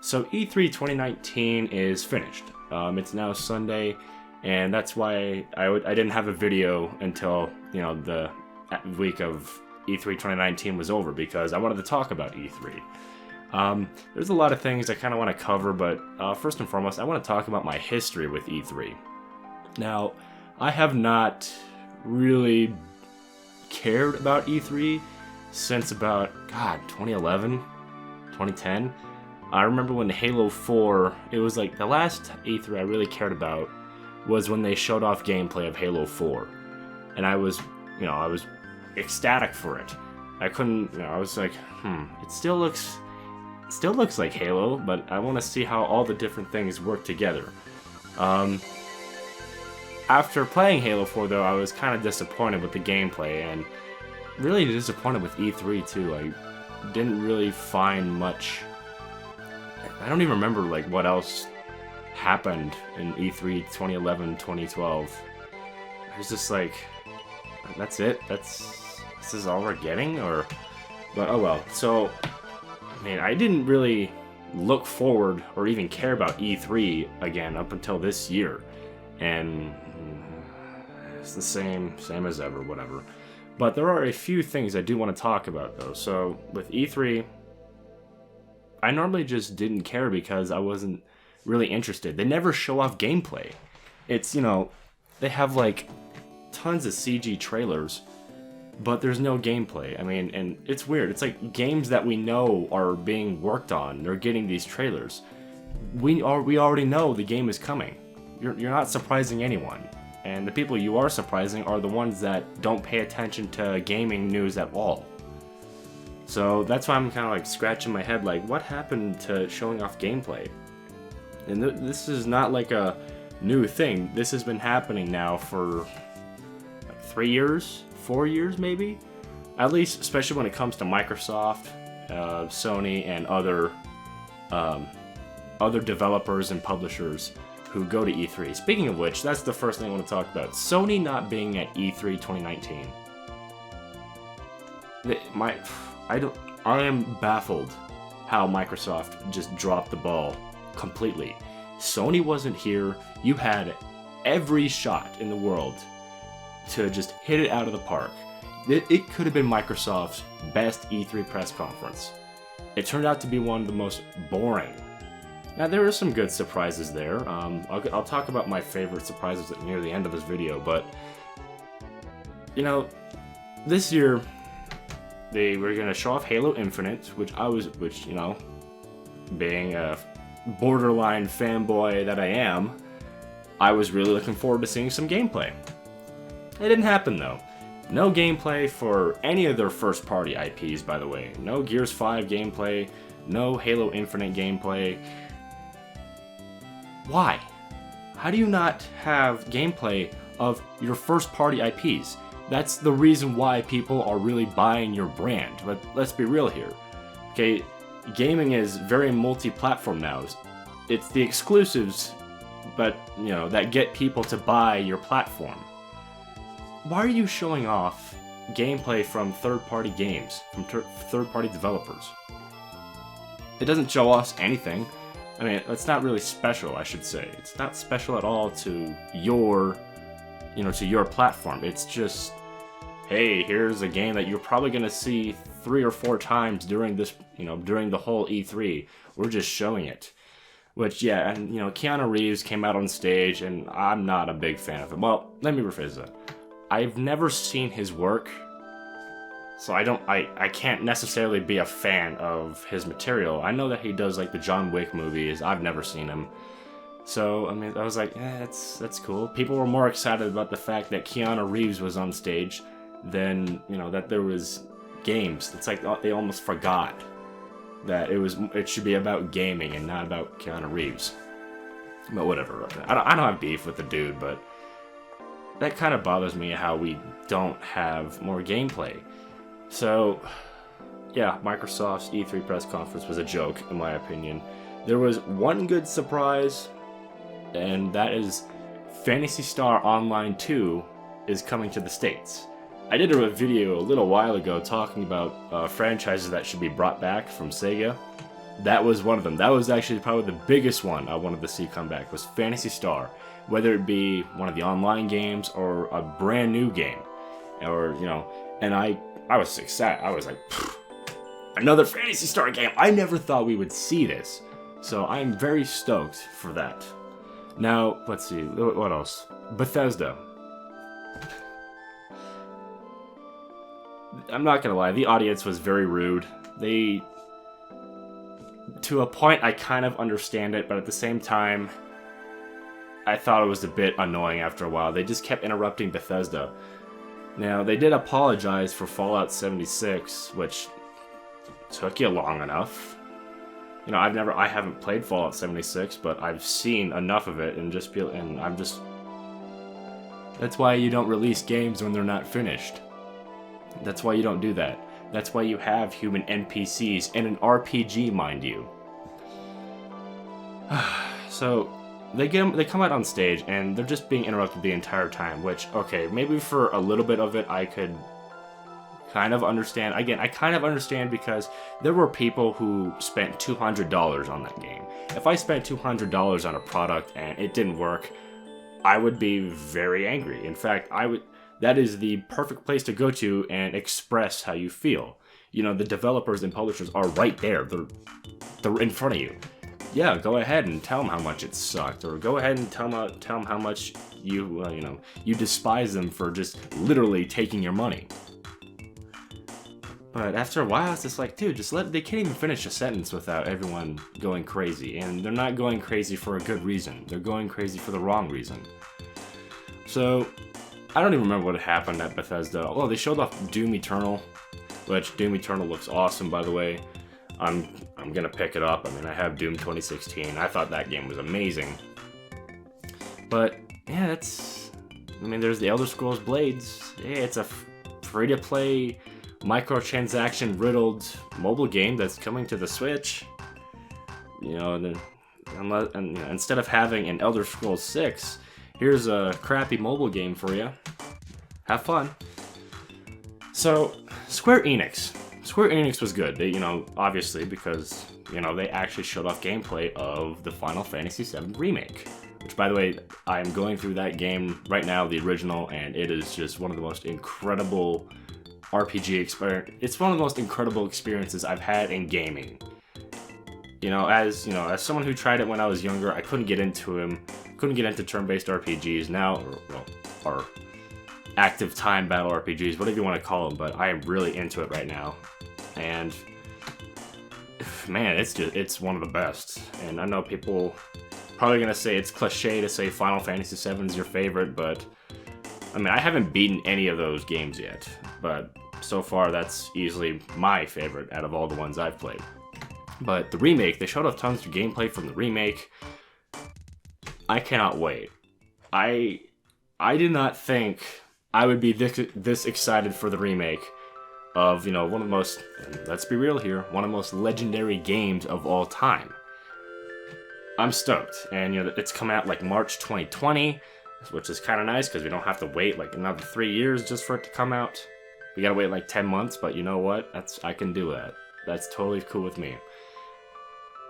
So E3 2019 is finished. It's now Sunday, and that's why I didn't have a video until, the week of E3 2019 was over, because I wanted to talk about E3. There's a lot of things I kind of want to cover, but first and foremost, I want to talk about my history with E3. Now, I have not really cared about E3 since about, 2011, 2010. I remember when Halo 4, it was like the last E3 I really cared about was when they showed off gameplay of Halo 4. And I was ecstatic for it. I couldn't, I was like, it still looks like Halo, but I want to see how all the different things work together. After playing Halo 4, though, I was kind of disappointed with the gameplay, and really disappointed with E3, too. I didn't really find much. I don't even remember, what else happened in E3 2011, 2012. I was just like, that's it? This is all we're getting? But oh well. So, I didn't really look forward or even care about E3 again up until this year. And it's the same as ever, whatever. But there are a few things I do want to talk about, though. So, with E3, I normally just didn't care because I wasn't really interested. They never show off gameplay. It's, they have, tons of CG trailers, but there's no gameplay. And it's weird. It's like games that we know are being worked on, they're getting these trailers. We already know the game is coming. You're not surprising anyone. And the people you are surprising are the ones that don't pay attention to gaming news at all. So that's why I'm kind of scratching my head, what happened to showing off gameplay? And this is not a new thing. This has been happening now for 3 years, 4 years maybe? At least, especially when it comes to Microsoft, Sony, and other developers and publishers who go to E3. Speaking of which, that's the first thing I want to talk about. Sony not being at E3 2019. I am baffled how Microsoft just dropped the ball completely. Sony wasn't here. You had every shot in the world to just hit it out of the park. It could have been Microsoft's best E3 press conference. It turned out to be one of the most boring. Now, there are some good surprises there. I'll talk about my favorite surprises near the end of this video, but, this year, they were going to show off Halo Infinite, which, being a borderline fanboy that I am, I was really looking forward to seeing some gameplay. It didn't happen, though. No gameplay for any of their first-party IPs, by the way. No Gears 5 gameplay, no Halo Infinite gameplay. Why? How do you not have gameplay of your first-party IPs? That's the reason why people are really buying your brand. But let's be real here. Okay, gaming is very multi-platform now. It's the exclusives, but, that get people to buy your platform. Why are you showing off gameplay from third-party games, from third-party developers? It doesn't show us anything. It's not really special, I should say. It's not special at all to your platform. It's just, hey, here's a game that you're probably going to see 3 or 4 times during this, during the whole E3. We're just showing it. Which, yeah, and, Keanu Reeves came out on stage, and I'm not a big fan of him. Well, let me rephrase that. I've never seen his work, so I can't necessarily be a fan of his material. I know that he does, the John Wick movies. I've never seen him. So, I was like, that's cool. People were more excited about the fact that Keanu Reeves was on stage than, that there was games. It's like they almost forgot that it should be about gaming and not about Keanu Reeves. But whatever. I don't have beef with the dude, but that kind of bothers me how we don't have more gameplay. So, yeah, Microsoft's E3 press conference was a joke, in my opinion. There was one good surprise, and that is Phantasy Star Online 2 is coming to the States. I did a video a little while ago talking about franchises that should be brought back from Sega. that was one of them. That was actually probably the biggest one I wanted to see come back, was Phantasy Star. Whether it be one of the online games or a brand new game. Or, and I was excited. I was like, another Phantasy Star game. I never thought we would see this. So I'm very stoked for that. Now, let's see. What else? Bethesda. I'm not gonna lie, the audience was very rude. To a point, I kind of understand it, but at the same time, I thought it was a bit annoying after a while. They just kept interrupting Bethesda. Now, they did apologize for Fallout 76, which took you long enough. I haven't played Fallout 76, but I've seen enough of it and that's why you don't release games when they're not finished. That's why you don't do that. That's why you have human NPCs and an RPG, mind you. So, they come out on stage and they're just being interrupted the entire time, which, okay, maybe for a little bit of it I could kind of understand. Again, I kind of understand because there were people who spent $200 on that game. If I spent $200 on a product and it didn't work, I would be very angry. In fact, that is the perfect place to go to and express how you feel. The developers and publishers are right there. They're in front of you. Yeah, go ahead and tell them how much it sucked, or go ahead and tell them how much you despise them for just literally taking your money. But after a while, it's just like, dude, they can't even finish a sentence without everyone going crazy. And they're not going crazy for a good reason. They're going crazy for the wrong reason. So, I don't even remember what happened at Bethesda. Well, they showed off Doom Eternal, which Doom Eternal looks awesome, by the way. I'm gonna pick it up. I have Doom 2016. I thought that game was amazing. But, yeah, there's the Elder Scrolls Blades. Yeah, it's a free-to-play, microtransaction-riddled mobile game that's coming to the Switch. Instead of having an Elder Scrolls 6, here's a crappy mobile game for you. Have fun. So, Square Enix. Square Enix was good. They, obviously, because, they actually showed off gameplay of the Final Fantasy VII Remake. Which, by the way, I'm going through that game right now, the original, and it is just one of the most incredible RPG experience. It's one of the most incredible experiences I've had in gaming. As someone who tried it when I was younger, I couldn't get into turn-based RPGs now, or active time battle RPGs, whatever you want to call them, but I am really into it right now. And man, it's one of the best. And I know people probably gonna say it's cliche to say Final Fantasy VII is your favorite, but I haven't beaten any of those games yet, but so far that's easily my favorite out of all the ones I've played. But the remake, they showed off tons of gameplay from the remake. I cannot wait. I did not think I would be this excited for the remake of, one of the most, let's be real here, one of the most legendary games of all time. I'm stoked. And, it's coming out like March 2020, which is kind of nice because we don't have to wait like another 3 years just for it to come out. We gotta wait like 10 months, but you know what? I can do that. That's totally cool with me.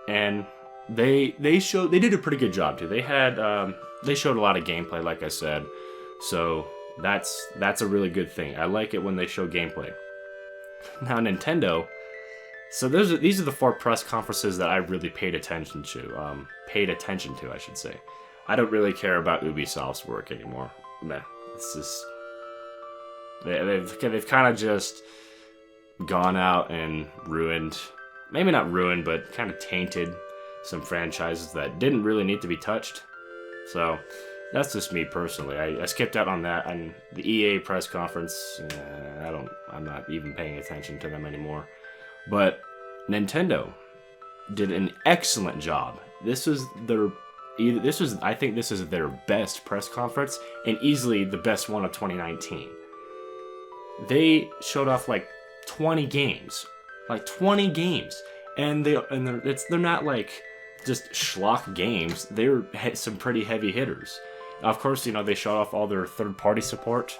And they did a pretty good job too. They showed a lot of gameplay, like I said. So that's a really good thing. I like it when they show gameplay. Now Nintendo. So these are the 4 press conferences that I really paid attention to. I should say. I don't really care about Ubisoft's work anymore. Meh. It's just they've kind of just gone out and ruined, maybe not ruined, but kind of tainted some franchises that didn't really need to be touched. So that's just me personally. I skipped out on that. And the EA press conference, I'm not even paying attention to them anymore. But Nintendo did an excellent job. I think this is their best press conference and easily the best one of 2019. They showed off like 20 games. And they're not like just schlock games. They're some pretty heavy hitters. Of course, they showed off all their third-party support.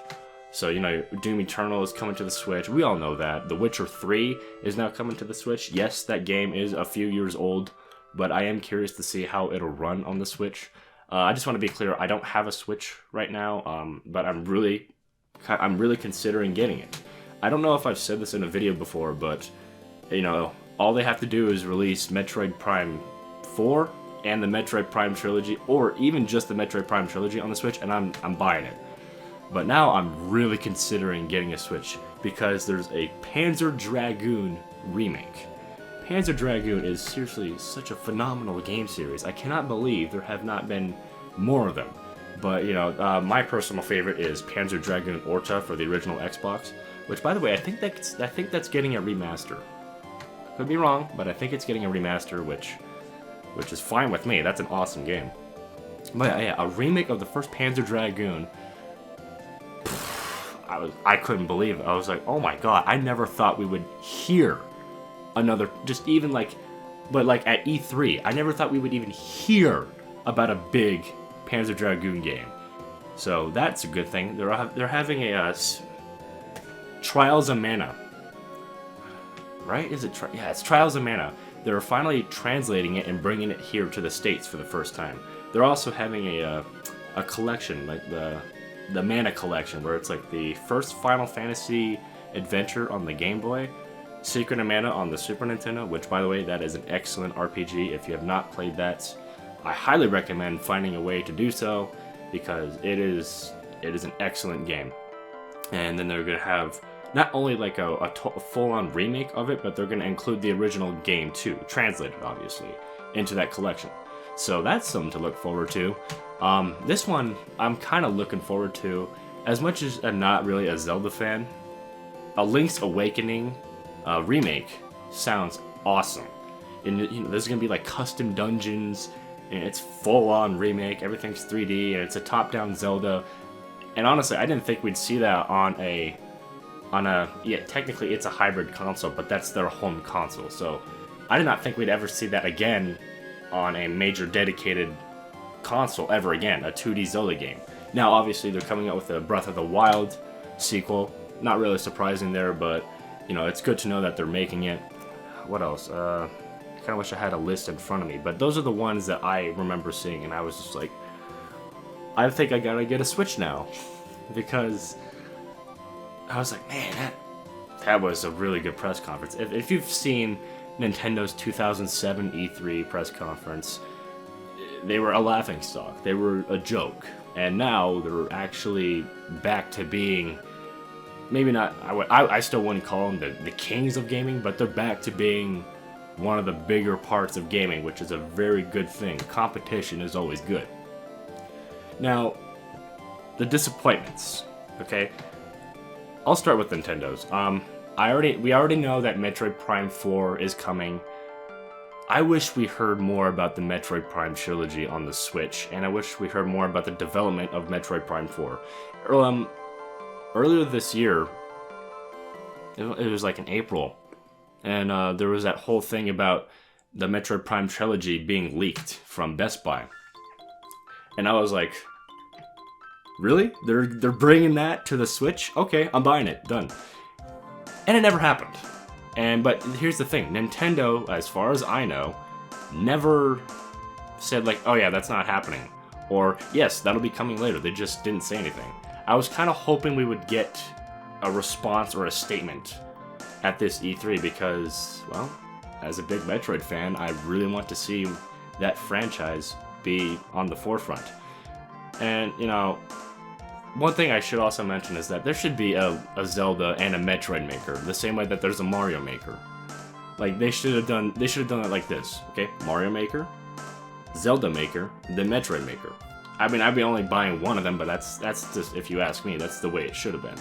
So, you know, Doom Eternal is coming to the Switch. We all know that. The Witcher 3 is now coming to the Switch. Yes, that game is a few years old, but I am curious to see how it'll run on the Switch. I just want to be clear, I don't have a Switch right now, but I'm really considering getting it. I don't know if I've said this in a video before, but, you know, all they have to do is release Metroid Prime 4 and the Metroid Prime trilogy, or even just the Metroid Prime trilogy on the Switch, and I'm buying it. But now I'm really considering getting a Switch because there's a Panzer Dragoon remake. Panzer Dragoon is seriously such a phenomenal game series. I cannot believe there have not been more of them. But, you know, my personal favorite is Panzer Dragoon Orta for the original Xbox, which, by the way, I think that's getting a remaster. Could be wrong, but I think it's getting a remaster, which is fine with me. That's an awesome game. But yeah, a remake of the first Panzer Dragoon. I couldn't believe it. I was like, oh my god, I never thought we would hear another, just even like, but like at E3, I never thought we would even hear about a big Panzer Dragoon game. So that's a good thing. They're having a Trials of Mana. Right? Is it? Yeah, it's Trials of Mana. They're finally translating it and bringing it here to the States for the first time. They're also having a collection, like the Mana collection, where it's like the first Final Fantasy adventure on the Game Boy, Secret of Mana on the Super Nintendo, which, by the way, that is an excellent RPG. If you have not played that, I highly recommend finding a way to do so, because it is an excellent game. And then they're going to have not only like a full-on remake of it, but they're going to include the original game too, translated obviously, into that collection. So that's something to look forward to. This one I'm kind of looking forward to. As much as I'm not really a Zelda fan, a Link's Awakening remake sounds awesome. And you know, there's gonna be like custom dungeons, and it's full-on remake. Everything's 3D, and it's a top-down Zelda. And honestly, I didn't think we'd see that on a yeah, technically it's a hybrid console, but that's their home console. So I did not think we'd ever see that again on a major dedicated console ever again, a 2D Zelda game. Now, obviously, they're coming out with a Breath of the Wild sequel. Not really surprising there, but, you know, it's good to know that they're making it. What else? I kind of wish I had a list in front of me, but those are the ones that I remember seeing, and I was just like, I think I gotta get a Switch now, because I was like, man, that was a really good press conference. If you've seen Nintendo's 2007 E3 press conference, they were a laughingstock. They were a joke. And now they're actually back to being, maybe not, I still wouldn't call them the kings of gaming, but they're back to being one of the bigger parts of gaming, which is a very good thing. Competition is always good. Now, the disappointments, okay? I'll start with Nintendo's. We already know that Metroid Prime 4 is coming. I wish we heard more about the Metroid Prime trilogy on the Switch, and I wish we heard more about the development of Metroid Prime 4. Earlier this year, it was like in April, and there was that whole thing about the Metroid Prime trilogy being leaked from Best Buy. And I was like, really? They're bringing that to the Switch? Okay, I'm buying it. Done. And it never happened. But here's the thing. Nintendo, as far as I know, never said like, oh yeah, that's not happening. Or, yes, that'll be coming later. They just didn't say anything. I was kind of hoping we would get a response or a statement at this E3 because, well, as a big Metroid fan, I really want to see that franchise be on the forefront. And, you know, one thing I should also mention is that there should be a Zelda and a Metroid maker, the same way that there's a Mario maker. Like, they should have done it like this, okay? Mario maker, Zelda maker, then Metroid maker. I mean, I'd be only buying one of them, but that's just, if you ask me, that's the way it should have been.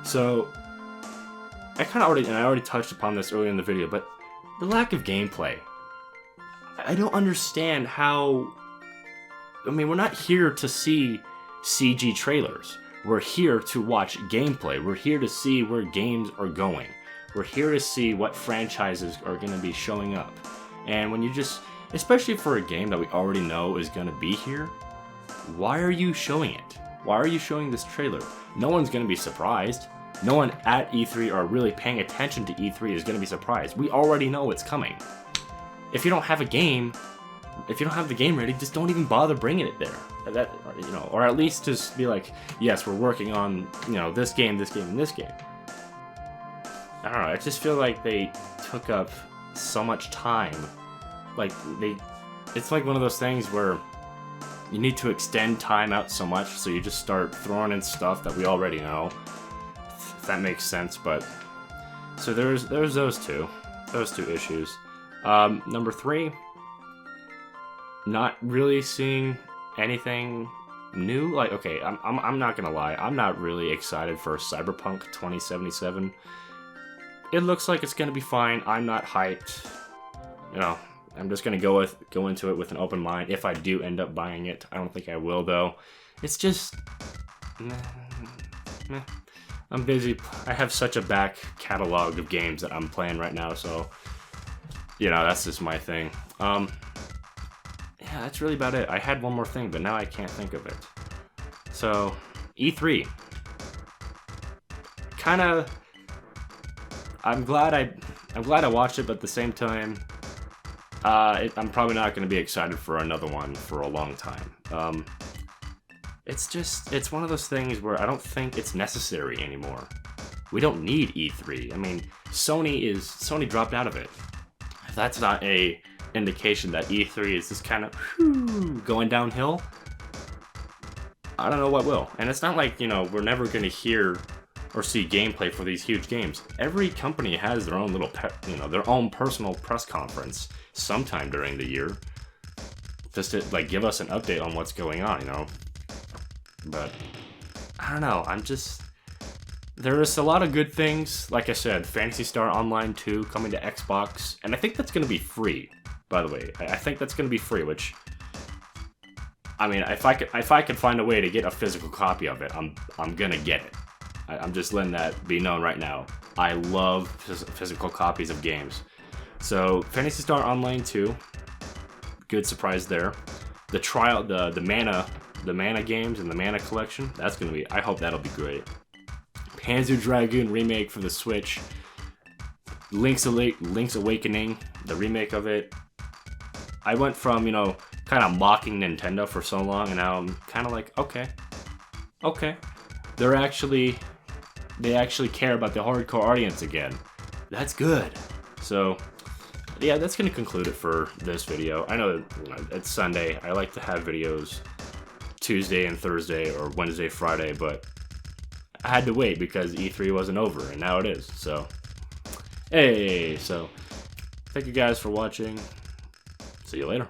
So, I already touched upon this earlier in the video, but the lack of gameplay. I don't understand how. I mean, we're not here to see CG trailers. We're here to watch gameplay. We're here to see where games are going. We're here to see what franchises are going to be showing up. And when you just, especially for a game that we already know is going to be here, why are you showing it? Why are you showing this trailer? No one's gonna be surprised. No one at E3 or really paying attention to E3 is gonna be surprised. We already know it's coming. If you don't have a game, if you don't have the game ready, just don't even bother bringing it there. That, you know, or at least just be like, yes, we're working on, you know, this game, this game, and this game. I don't know. I just feel like they took up so much time. Like it's like one of those things where you need to extend time out so much, so you just start throwing in stuff that we already know. If that makes sense, but so there's those two issues. Number 3, not really seeing anything new. Like, okay, I'm not gonna lie, I'm not really excited for Cyberpunk 2077. It looks like it's gonna be fine. I'm not hyped. You know, I'm just gonna go into it with an open mind. If I do end up buying it, I don't think I will though. It's just, meh. I'm busy. I have such a back catalog of games that I'm playing right now, so you know, that's just my thing. Yeah, that's really about it. I had one more thing, but now I can't think of it. So, E3. Kinda, I'm glad I watched it, but at the same time, I'm probably not going to be excited for another one for a long time. It's one of those things where I don't think it's necessary anymore. We don't need E3. I mean, Sony dropped out of it. If that's not a indication that E3 is just kind of going downhill, I don't know what will. And it's not like, you know, we're never going to hear or see gameplay for these huge games. Every company has their own little, their own personal press conference sometime during the year, just to like give us an update on what's going on, you know. But I don't know. There is a lot of good things. Like I said, Phantasy Star Online 2 coming to Xbox, and I think that's going to be free. By the way, I think that's going to be free. Which, I mean, if I could find a way to get a physical copy of it, I'm gonna get it. I'm just letting that be known right now. I love physical copies of games. So Phantasy Star Online 2, good surprise there. The trial, the mana games and the mana collection, that's gonna be. I hope that'll be great. Panzer Dragoon remake for the Switch. Link's Awakening, the remake of it. I went from, you know, kind of mocking Nintendo for so long, and now I'm kind of like, okay. They actually care about the hardcore audience again. That's good. So, yeah, that's gonna conclude it for this video. I know, you know, it's Sunday. I like to have videos Tuesday and Thursday or Wednesday, Friday, but I had to wait because E3 wasn't over, and now it is. So, hey, thank you guys for watching. See you later.